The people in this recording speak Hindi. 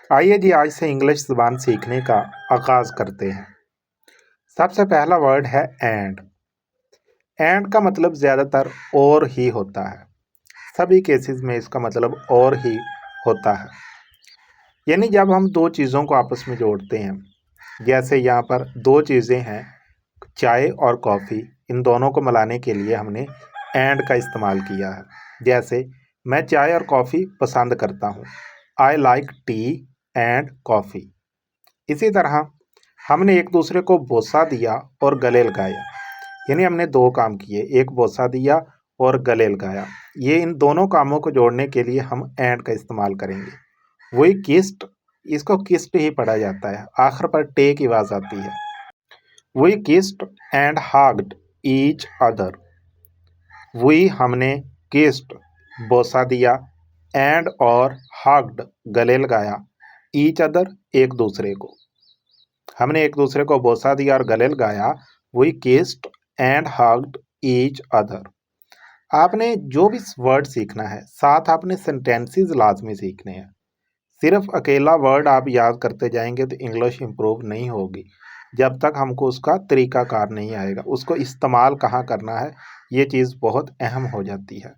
आइए जी आज से इंग्लिश ज़ुबान सीखने का आगाज़ करते हैं। सबसे पहला वर्ड है एंड। एंड का मतलब ज़्यादातर और ही होता है। सभी केसेस में इसका मतलब और ही होता है। यानी जब हम दो चीज़ों को आपस में जोड़ते हैं, जैसे यहाँ पर दो चीज़ें हैं, चाय और कॉफ़ी, इन दोनों को मिलाने के लिए हमने एंड का इस्तेमाल किया है। जैसे मैं चाय और कॉफ़ी पसंद करता हूँ, I like T and coffee. इसी तरह हमने एक दूसरे को बोसा दिया और गले लगाया, यानी हमने दो काम किए, एक बोसा दिया और गले लगाया। ये इन दोनों कामों को जोड़ने के लिए हम एंड का इस्तेमाल करेंगे। वही किस्ट, इसको किस्ट ही पढ़ा जाता है, आखिर पर टे की आवाज़ आती है। वही KIST and hugged each other. वही हमने किस्ट बोसा दिया, एंड और हग्ड गले लगाया, ईच अदर एक दूसरे को। हमने एक दूसरे को बोसा दिया और गले लगाया, we kissed and hugged each other. आपने जो भी वर्ड सीखना है, साथ आपने सेंटेंसेस लाजमी सीखने हैं। सिर्फ अकेला वर्ड आप याद करते जाएंगे तो इंग्लिश इम्प्रूव नहीं होगी, जब तक हमको उसका तरीकाकार नहीं आएगा, उसको इस्तेमाल कहाँ करना है, ये चीज़ बहुत अहम हो जाती है।